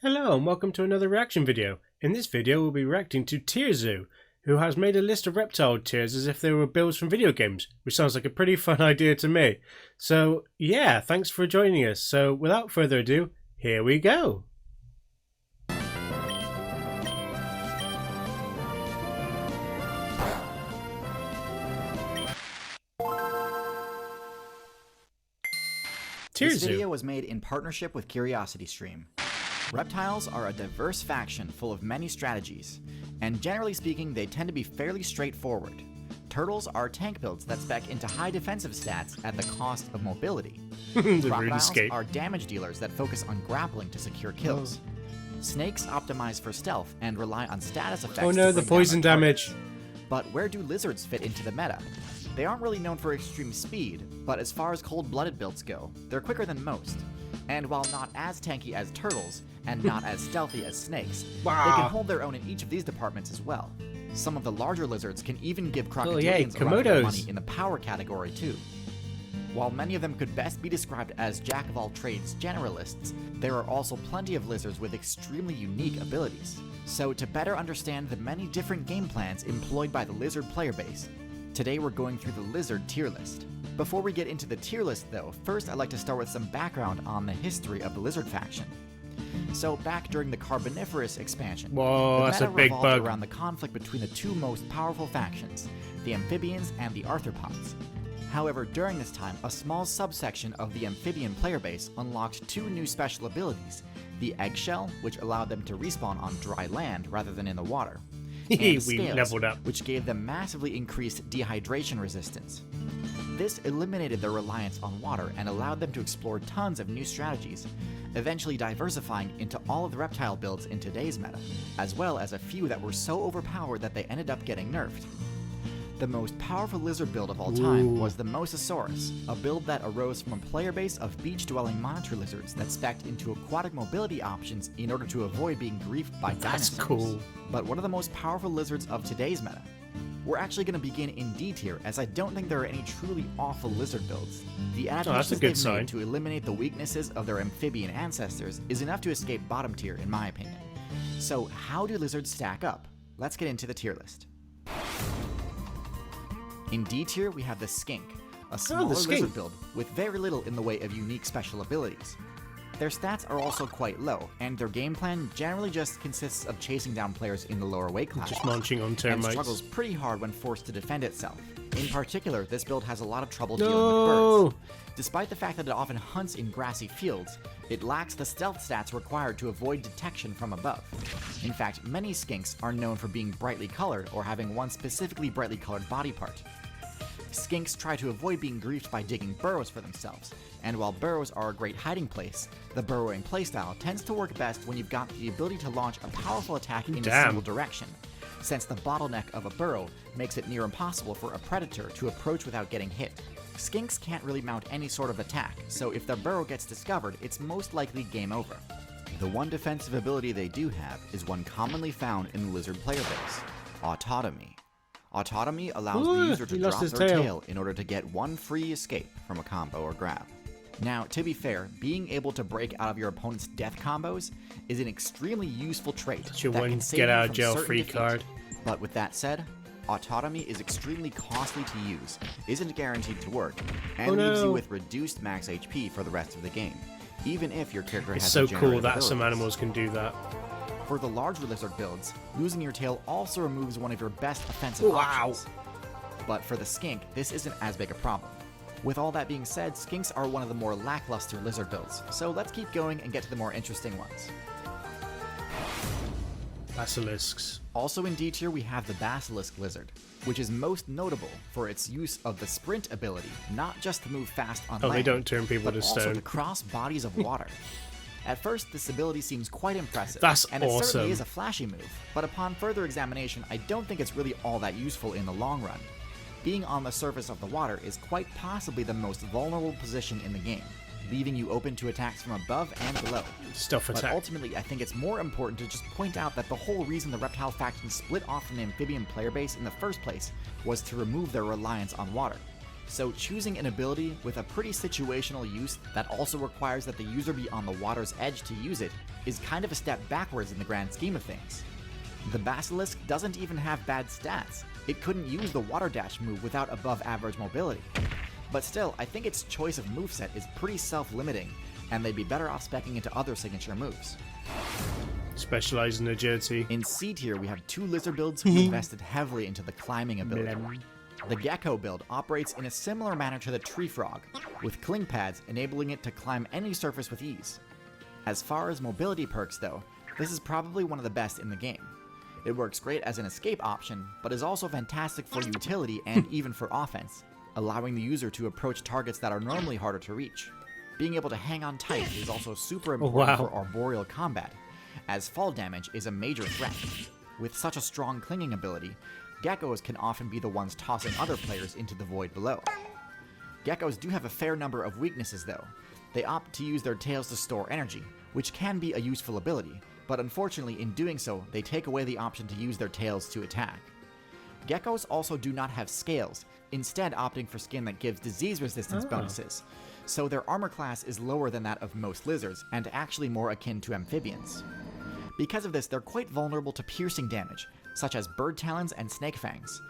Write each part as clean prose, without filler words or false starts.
Hello and welcome to another reaction video. In this video we'll be reacting to Tierzoo, who has made a list of reptile tiers as if they were builds from video games, which sounds like a pretty fun idea to me. So yeah, thanks for joining us. So without further ado, here we go. This video was made in partnership with CuriosityStream. Reptiles are a diverse faction full of many strategies, and generally speaking they tend to be fairly straightforward. Turtles are tank builds that spec into high defensive stats at the cost of mobility. Crocodiles are damage dealers that focus on grappling to secure kills. Snakes optimize for stealth and rely on status effects. Oh no, the poison damage. But where do lizards fit into the meta? They aren't really known for extreme speed, but as far as cold-blooded builds go, they're quicker than most. And while not as tanky as turtles, and not as stealthy as snakes, they can hold their own in each of these departments as well. Some of the larger lizards can even give crocodilians a run for their money in the power category too. While many of them could best be described as jack-of-all-trades generalists, there are also plenty of lizards with extremely unique abilities. So to better understand the many different game plans employed by the lizard player base, today we're going through the lizard tier list. Before we get into the tier list though, first I'd like to start with some background on the history of the lizard faction. So back during the Carboniferous expansion, the meta revolved around the conflict between the two most powerful factions, the amphibians and the arthropods. However, during this time, a small subsection of the amphibian player base unlocked two new special abilities, the eggshell, which allowed them to respawn on dry land rather than in the water, and scales, which gave them massively increased dehydration resistance. This eliminated their reliance on water and allowed them to explore tons of new strategies, eventually diversifying into all of the reptile builds in today's meta, as well as a few that were so overpowered that they ended up getting nerfed. The most powerful lizard build of all time was the Mosasaurus, a build that arose from a player base of beach-dwelling monitor lizards that spec'd into aquatic mobility options in order to avoid being griefed by dinosaurs. That's cool. But one of the most powerful lizards of today's meta. We're actually going to begin in D tier, as I don't think there are any truly awful lizard builds. The adaptations they've made to eliminate the weaknesses of their amphibian ancestors is enough to escape bottom tier in my opinion. So how do lizards stack up? Let's get into the tier list. In D tier, we have the skink, a smaller lizard build with very little in the way of unique special abilities. Their stats are also quite low, and their game plan generally just consists of chasing down players in the lower weight class, just munching on termites, and struggles pretty hard when forced to defend itself. In particular, this build has a lot of trouble dealing with birds. Despite the fact that it often hunts in grassy fields, it lacks the stealth stats required to avoid detection from above. In fact, many skinks are known for being brightly colored or having one specifically brightly colored body part. Skinks try to avoid being griefed by digging burrows for themselves, and while burrows are a great hiding place, the burrowing playstyle tends to work best when you've got the ability to launch a powerful attack in a single direction, since the bottleneck of a burrow makes it near impossible for a predator to approach without getting hit. Skinks can't really mount any sort of attack, so if their burrow gets discovered, it's most likely game over. The one defensive ability they do have is one commonly found in the lizard player base, autotomy. Autotomy allows the user to drop their tail in order to get one free escape from a combo or grab. Now, to be fair, being able to break out of your opponent's death combos is an extremely useful trait that can save you from certain defeat. But with that said, autotomy is extremely costly to use, isn't guaranteed to work, and leaves you with reduced max HP for the rest of the game, even if your character has so cool that some animals can do that. For the larger lizard builds, losing your tail also removes one of your best offensive options. But for the skink, this isn't as big a problem. With all that being said, skinks are one of the more lackluster lizard builds, so let's keep going and get to the more interesting ones. Basilisks. Also in D tier, we have the basilisk lizard, which is most notable for its use of the sprint ability, not just to move fast on land, they don't turn people to stone, also to cross bodies of water. At first, this ability seems quite impressive, and it certainly is a flashy move, but upon further examination, I don't think it's really all that useful in the long run. Being on the surface of the water is quite possibly the most vulnerable position in the game, leaving you open to attacks from above and below. But ultimately, I think it's more important to just point out that the whole reason the reptile faction split off from the amphibian player base in the first place was to remove their reliance on water. so choosing an ability with a pretty situational use that also requires that the user be on the water's edge to use it is kind of a step backwards in the grand scheme of things. The Basilisk doesn't even have bad stats. It couldn't use the water dash move without above average mobility. But still, I think its choice of moveset is pretty self-limiting, and they'd be better off speccing into other signature moves. Specialize in agility. In C tier, we have two lizard builds who invested heavily into the climbing ability. The Gecko build operates in a similar manner to the Tree Frog, with cling pads enabling it to climb any surface with ease. As far as mobility perks though, this is probably one of the best in the game. It works great as an escape option, but is also fantastic for utility and even for offense, allowing the user to approach targets that are normally harder to reach. Being able to hang on tight is also super important for arboreal combat, as fall damage is a major threat. With such a strong clinging ability, geckos can often be the ones tossing other players into the void below. Geckos do have a fair number of weaknesses though. They opt to use their tails to store energy, which can be a useful ability, but unfortunately in doing so, they take away the option to use their tails to attack. Geckos also do not have scales, instead opting for skin that gives disease resistance bonuses, so their armor class is lower than that of most lizards, and actually more akin to amphibians. Because of this, they're quite vulnerable to piercing damage, such as bird talons and snake fangs,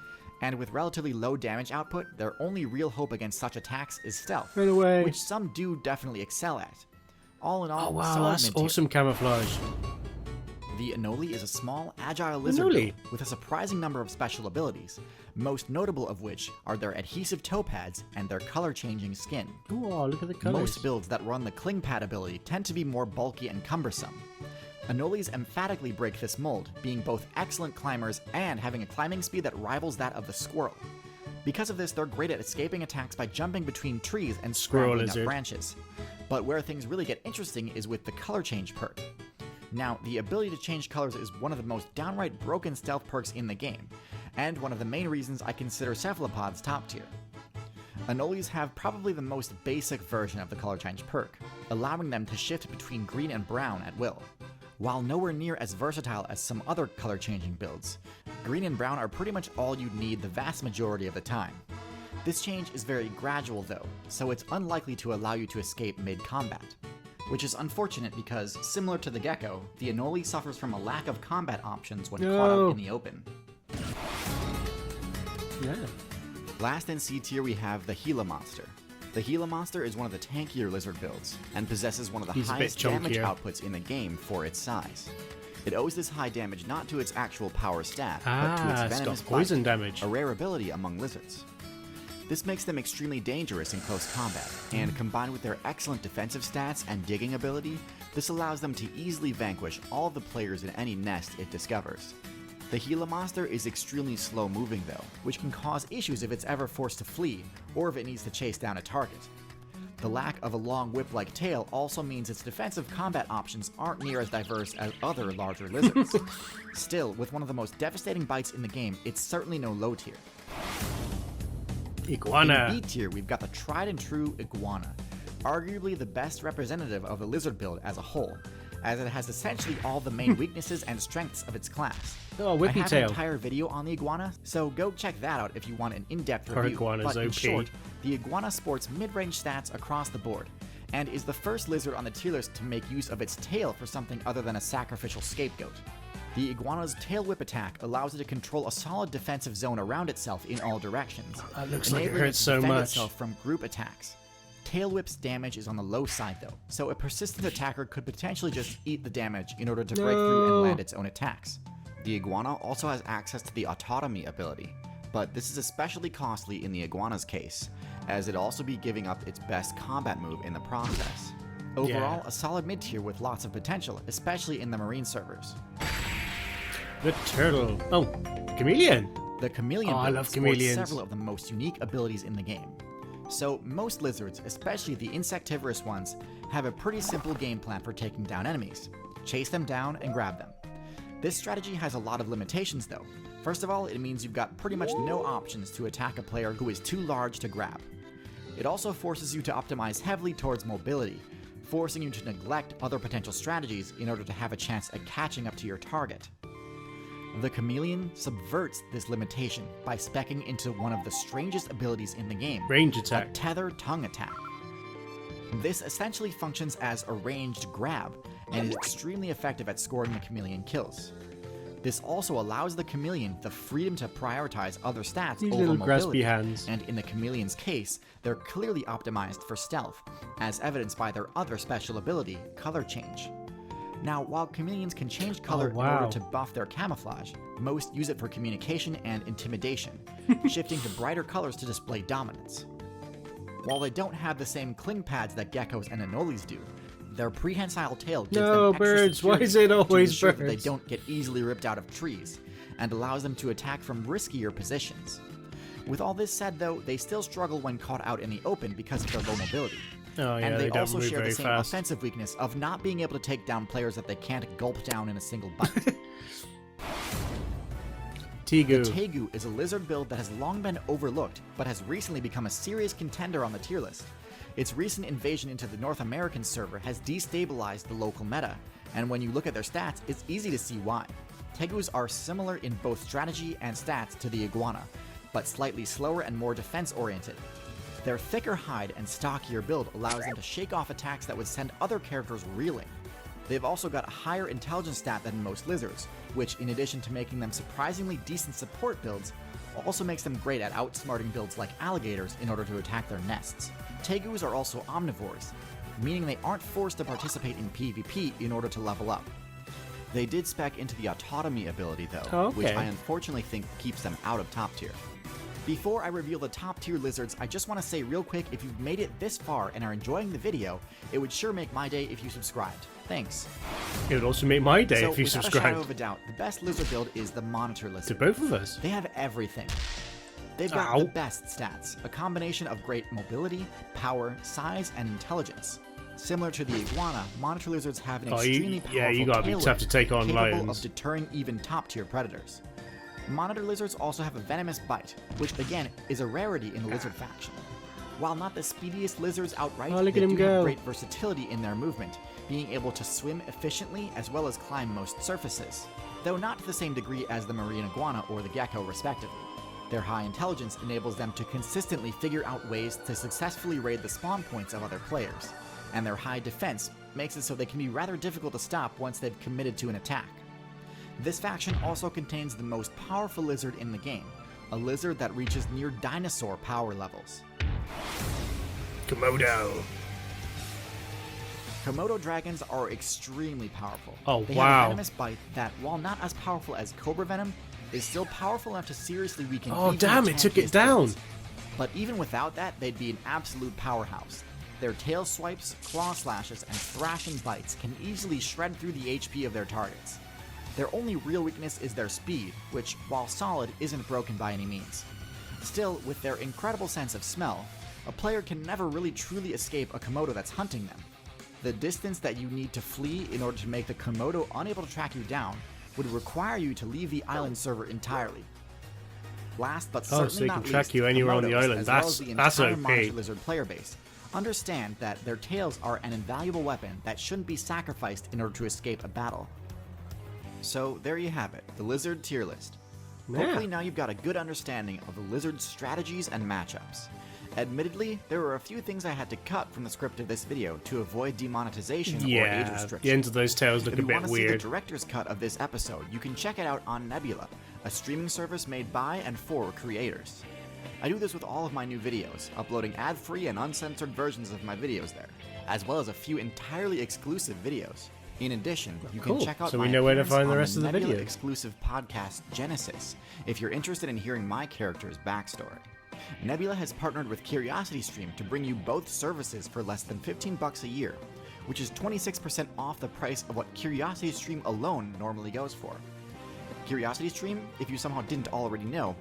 and with relatively low damage output, their only real hope against such attacks is stealth, which some do definitely excel at. All in all, that's awesome camouflage. The Anoli is a small, agile lizard build with a surprising number of special abilities, most notable of which are their adhesive toe pads and their color-changing skin. Oh, look at the colors. Most builds that run the cling pad ability tend to be more bulky and cumbersome. Anolis emphatically break this mold, being both excellent climbers and having a climbing speed that rivals that of the squirrel. Because of this, they're great at escaping attacks by jumping between trees and scrambling up branches. But where things really get interesting is with the color change perk. Now, the ability to change colors is one of the most downright broken stealth perks in the game, and one of the main reasons I consider cephalopods top tier. Anolis have probably the most basic version of the color change perk, allowing them to shift between green and brown at will. While nowhere near as versatile as some other color changing builds, green and brown are pretty much all you'd need the vast majority of the time. This change is very gradual though, so it's unlikely to allow you to escape mid-combat. Which is unfortunate because, similar to the Gecko, the Anoli suffers from a lack of combat options when caught out in the open. Last in C tier we have the Gila Monster. The Gila Monster is one of the tankier lizard builds, and possesses one of the highest damage outputs in the game for its size. It owes this high damage not to its actual power stat, but to its venomous poison bite, damage, a rare ability among lizards. This makes them extremely dangerous in close combat, and combined with their excellent defensive stats and digging ability, this allows them to easily vanquish all of the players in any nest it discovers. The Gila Monster is extremely slow moving though, which can cause issues if it's ever forced to flee, or if it needs to chase down a target. The lack of a long whip-like tail also means its defensive combat options aren't near as diverse as other larger lizards. Still, with one of the most devastating bites in the game, it's certainly no low tier. Iguana. In B tier, we've got the tried and true Iguana, arguably the best representative of the lizard build as a whole, as it has essentially all the main weaknesses and strengths of its class. Oh, whippy I have tail. an entire video on the Iguana, so go check that out if you want an in-depth review. But in short, the Iguana sports mid-range stats across the board, and is the first lizard on the tier list to make use of its tail for something other than a sacrificial scapegoat. The Iguana's tail whip attack allows it to control a solid defensive zone around itself in all directions, That looks like it enabling hurts to so defend much. itself from group attacks. Tail Whip's damage is on the low side though, so a persistent attacker could potentially just eat the damage in order to break through and land its own attacks. The Iguana also has access to the Autotomy ability, but this is especially costly in the Iguana's case, as it also be giving up its best combat move in the process. Overall, a solid mid-tier with lots of potential, especially in the marine servers. The turtle. Oh, chameleon. The chameleon I build love sports chameleons. several of the most unique abilities in the game. So most lizards, especially the insectivorous ones, have a pretty simple game plan for taking down enemies. Chase them down and grab them. This strategy has a lot of limitations though. First of all, it means you've got pretty much no options to attack a player who is too large to grab. It also forces you to optimize heavily towards mobility, forcing you to neglect other potential strategies in order to have a chance at catching up to your target. The chameleon subverts this limitation by speccing into one of the strangest abilities in the game, Range a attack. tether tongue attack. This essentially functions as a ranged grab and is extremely effective at scoring the chameleon kills. This also allows the chameleon the freedom to prioritize other stats These over little mobility, graspy hands. and in the chameleon's case, they're clearly optimized for stealth, as evidenced by their other special ability, color change. Now, while chameleons can change color in order to buff their camouflage, most use it for communication and intimidation, shifting to brighter colors to display dominance. While they don't have the same cling pads that geckos and anoles do, their prehensile tail gives them extra birds. Why security is it always to ensure that birds? they don't get easily ripped out of trees, and allows them to attack from riskier positions. With all this said, though, they still struggle when caught out in the open because of their low mobility. Oh yeah, And they don't also move share the very same fast. offensive weakness of not being able to take down players that they can't gulp down in a single bite. Tierzoo. Tierzoo is a lizard build that has long been overlooked, but has recently become a serious contender on the tier list. Its recent invasion into the North American server has destabilized the local meta, and when you look at their stats, it's easy to see why. Tiezoos are similar in both strategy and stats to the iguana, but slightly slower and more defense-oriented. Their thicker hide and stockier build allows them to shake off attacks that would send other characters reeling. They've also got a higher intelligence stat than most lizards, which, in addition to making them surprisingly decent support builds, also makes them great at outsmarting builds like alligators in order to attack their nests. Tiezoos are also omnivores, meaning they aren't forced to participate in PvP in order to level up. They did spec into the autotomy ability though, which I unfortunately think keeps them out of top tier. Before I reveal the top tier lizards, I just want to say real quick, if you've made it this far and are enjoying the video, it would sure make my day if you subscribed. Thanks. It would also make my day So, if you without a subscribed. shadow of a doubt, the best lizard build is the monitor To lizard. both of us. They have everything. They've got the best stats, a combination of great mobility, power, size, and intelligence. Similar to the iguana, monitor lizards have an extremely powerful you gotta be tail tough to take on capable lions. of deterring even top-tier predators. Monitor lizards also have a venomous bite, which again is a rarity in the lizard faction. While not the speediest lizards outright, Oh, look they at him do have go. great versatility in their movement, being able to swim efficiently as well as climb most surfaces, though not to the same degree as the marine iguana or the gecko respectively. Their high intelligence enables them to consistently figure out ways to successfully raid the spawn points of other players, and their high defense makes it so they can be rather difficult to stop once they've committed to an attack. This faction also contains the most powerful lizard in the game, a lizard that reaches near dinosaur power levels. Komodo. Komodo dragons are extremely powerful. Oh, They wow. have a venomous bite that, while not as powerful as cobra venom, is still powerful enough to seriously weaken Oh, even damn, the it took tankiest it down. builds. But even without that, they'd be an absolute powerhouse. Their tail swipes, claw slashes, and thrashing bites can easily shred through the HP of their targets. Their only real weakness is their speed, which, while solid, isn't broken by any means. Still, with their incredible sense of smell, a player can never really truly escape a Komodo that's hunting them. The distance that you need to flee in order to make the Komodo unable to track you down would require you to leave the island server entirely. Last but certainly so they not can track least, you anywhere on the Komodos, island. as well as the That's entire OP. Monitor Lizard player base, understand that their tails are an invaluable weapon that shouldn't be sacrificed in order to escape a battle. So there you have it, the lizard tier list. Hopefully now you've got a good understanding of the lizard's strategies and matchups. Admittedly, there were a few things I had to cut from the script of this video to avoid demonetization or age Yeah, restriction. the ends of those tails look If a you bit want to see the weird. director's cut of this episode, you can check it out on Nebula, a streaming service made by and for creators. I do this with all of my new videos, uploading ad-free and uncensored versions of my videos there, as well as a few entirely exclusive videos. In addition, you can Cool. check out So my we know where to appearance find the on rest of the Nebula videos. exclusive podcast Genesis, if you're interested in hearing my character's backstory. Nebula has partnered with CuriosityStream to bring you both services for less than $15 a year, which is 26% off the price of what CuriosityStream alone normally goes for. CuriosityStream, if you somehow didn't already know,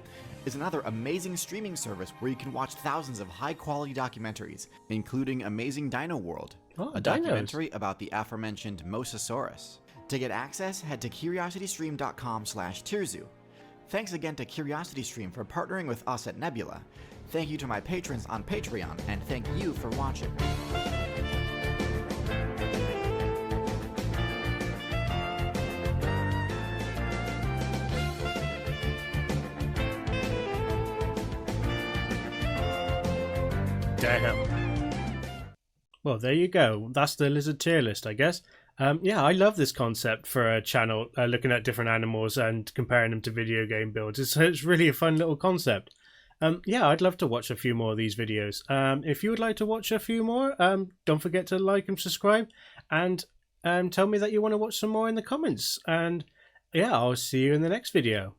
is another amazing streaming service where you can watch thousands of high-quality documentaries, including Amazing Dino World, a Dinos. documentary about the aforementioned Mosasaurus. To get access, head to curiositystream.com/Tierzoo. Thanks again to CuriosityStream for partnering with us at Nebula. Thank you to my patrons on Patreon, and thank you for watching. Damn. Well, there you go. That's the lizard tier list, I guess. Yeah, I love this concept for a channel, looking at different animals and comparing them to video game builds. It's really a fun little concept. Yeah, I'd love to watch a few more of these videos. If you would like to watch a few more, don't forget to like and subscribe, and tell me that you want to watch some more in the comments. And yeah, I'll see you in the next video.